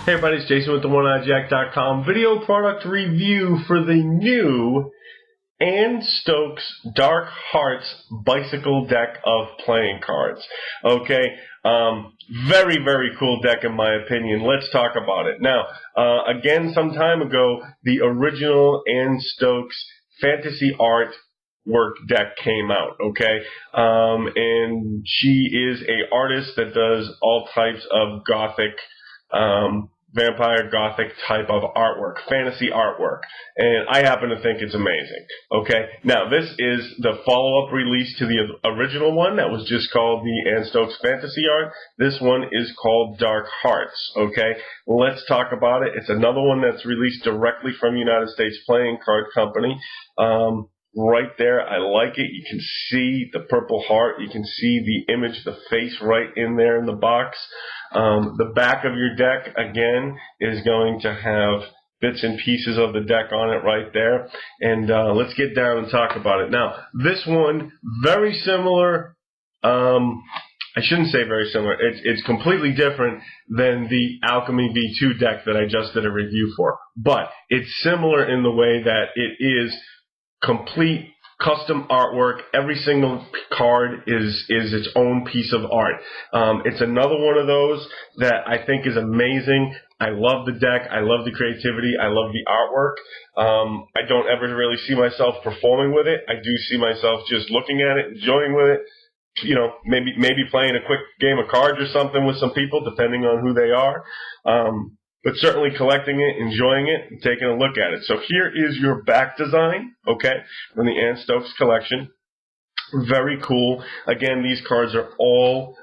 Hey everybody, it's Jason with the OneEyeJack.com video product review for the new Ann Stokes Dark Hearts bicycle deck of playing cards. Okay, very, very cool deck in my opinion. Let's talk about it. Now, again, some time ago, the original Ann Stokes fantasy art work deck came out, okay? And she is a artist that does all types of gothic, vampire gothic type of artwork, fantasy artwork, and I happen to think it's amazing. Okay, now this is the follow-up release to the original one that was just called the Ann Stokes Fantasy Art. This one is called Dark Hearts. Okay, let's talk about it. It's another one that's released directly from United States Playing Card Company. Right there, I like it. You can see the purple heart. You can see the image, the face right in there in the box. The back of your deck, again, is going to have bits and pieces of the deck on it right there. And let's get down and talk about it. Now, this one, very similar. I shouldn't say very similar. It's completely different than the Alchemy V2 deck that I just did a review for. But it's similar in the way that it is complete custom artwork. Every single card is its own piece of art. It's another one of those that I think is amazing. I love the deck. I love the creativity. I love the artwork. I don't ever really see myself performing with it. I do see myself just looking at it, enjoying with it. You know, maybe playing a quick game of cards or something with some people, depending on who they are. But certainly collecting it, enjoying it, and taking a look at it. So here is your back design, okay, from the Ann Stokes collection. Very cool. Again, these cards are all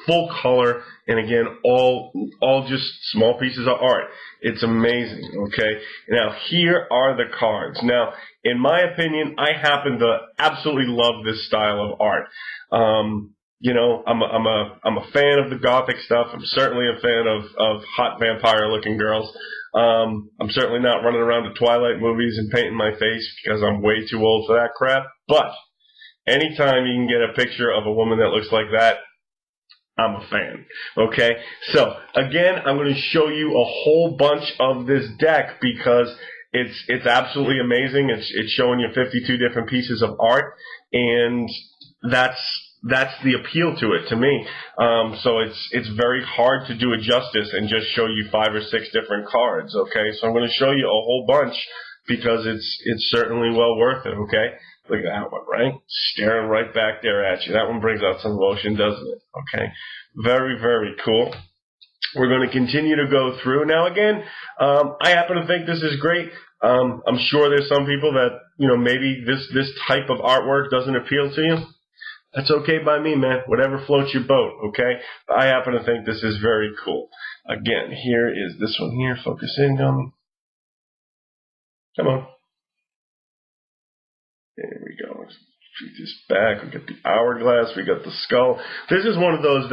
full color, and again, all just small pieces of art. It's amazing, okay? Now, here are the cards. Now, in my opinion, I happen to absolutely love this style of art. You know, I'm a fan of the gothic stuff. I'm certainly a fan of hot vampire-looking girls. I'm certainly not running around to Twilight movies and painting my face because I'm way too old for that crap. But anytime you can get a picture of a woman that looks like that, I'm a fan. Okay? So, again, I'm going to show you a whole bunch of this deck because it's absolutely amazing. It's showing you 52 different pieces of art, and that's the appeal to it to me. So it's very hard to do it justice and just show you 5 or 6 different cards. Okay, so I'm going to show you a whole bunch because it's certainly well worth it. Okay, look at that one, right? Staring right back there at you. That one brings out some emotion, doesn't it? Okay, very, very cool. We're going to continue to go through. Now, again, I happen to think this is great. I'm sure there's some people that, you know, maybe this type of artwork doesn't appeal to you. That's okay by me, man. Whatever floats your boat, okay? I happen to think this is very cool. Again, here is this one here. Focus in on me. Come on. There we go. Let's treat this back. We got the hourglass. We got the skull. This is one of those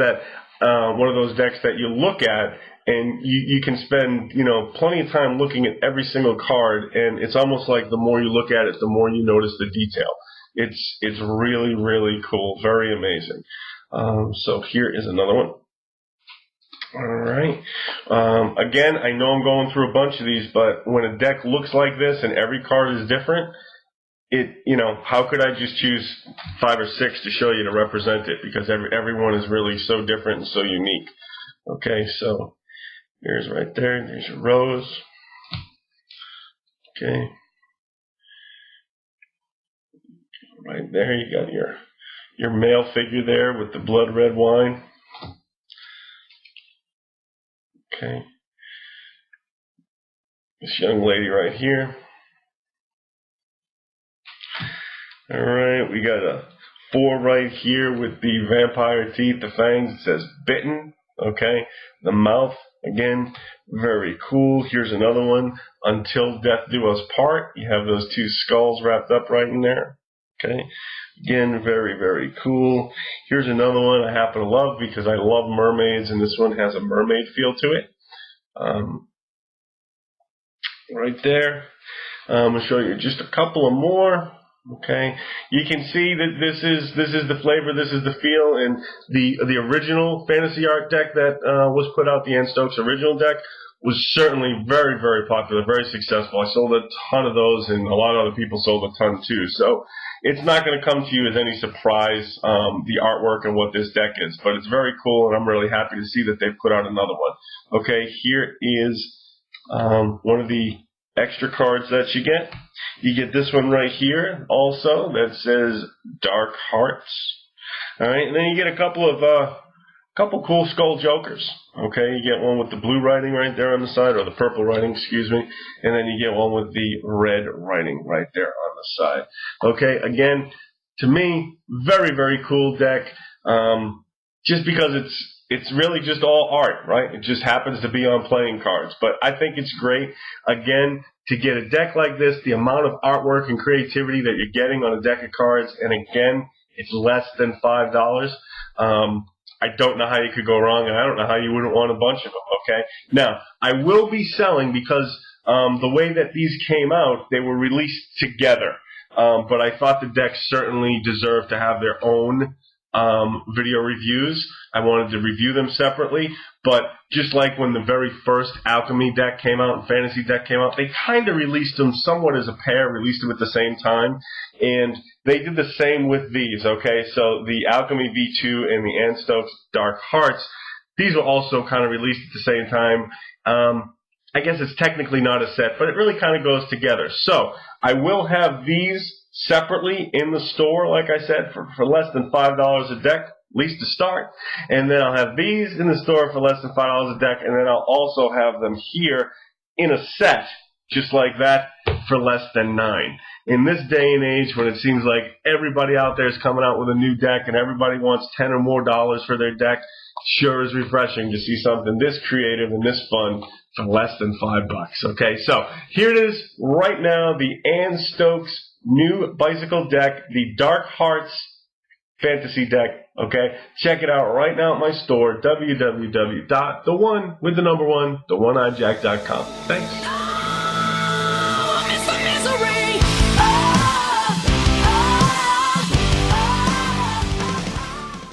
decks that you look at and you can spend, you know, plenty of time looking at every single card, and it's almost like the more you look at it, the more you notice the detail. It's really, really cool. Very amazing. So here is another one. All right. Again, I know I'm going through a bunch of these, but when a deck looks like this and every card is different, you know, how could I just choose 5 or 6 to show you to represent it? Because everyone is really so different and so unique. Okay, so here's right there. There's your rose. Okay. Right there, you got your male figure there with the blood red wine. Okay. This young lady right here. All right, we got a 4 right here with the vampire teeth, the fangs. It says bitten. Okay. The mouth, again, very cool. Here's another one. Until death do us part. You have those 2 skulls wrapped up right in there. Okay, again, very, very cool. Here's another one I happen to love because I love mermaids, and this one has a mermaid feel to it. Right there. I'm going to show you just a couple of more. Okay, you can see that this is the flavor, this is the feel, and the original Fantasy Art deck that was put out, the Ann Stokes original deck, was certainly very, very popular, very successful. I sold a ton of those, and a lot of other people sold a ton too. So it's not going to come to you as any surprise, the artwork and what this deck is, but it's very cool, and I'm really happy to see that they've put out another one. Okay, here is one of the extra cards that you get. You get this one right here also that says Dark Hearts. All right, and then you get a couple cool skull jokers. Okay, you get one with the blue writing right there on the side, or the purple writing, excuse me, and then you get one with the red writing right there on the side. Okay, again, to me, very, very cool deck. Just because it's really just all art, right? It just happens to be on playing cards. But I think it's great, again, to get a deck like this, the amount of artwork and creativity that you're getting on a deck of cards, and again, it's less than $5. I don't know how you could go wrong, and I don't know how you wouldn't want a bunch of them, okay? Now, I will be selling, because the way that these came out, they were released together. But I thought the decks certainly deserved to have their own video reviews. I wanted to review them separately, but just like when the very first Alchemy deck came out and Fantasy deck came out, they kind of released them somewhat as a pair, released them at the same time, and they did the same with these, okay? So the Alchemy V2 and the Ann Stokes Dark Hearts, these were also kind of released at the same time. I guess it's technically not a set, but it really kind of goes together. So I will have these separately in the store, like I said, for less than $5 a deck, at least to start. And then I'll have these in the store for less than $5 a deck, and then I'll also have them here in a set, just like that, for less than $9. In this day and age, when it seems like everybody out there is coming out with a new deck and everybody wants $10 or more for their deck, sure is refreshing to see something this creative and this fun for less than $5. Okay, so here it is right now, the Ann Stokes new bicycle deck, the Dark Hearts Fantasy deck. Okay, check it out right now at my store, www.the1 with the number 1, theoneeyjack.com. Thanks.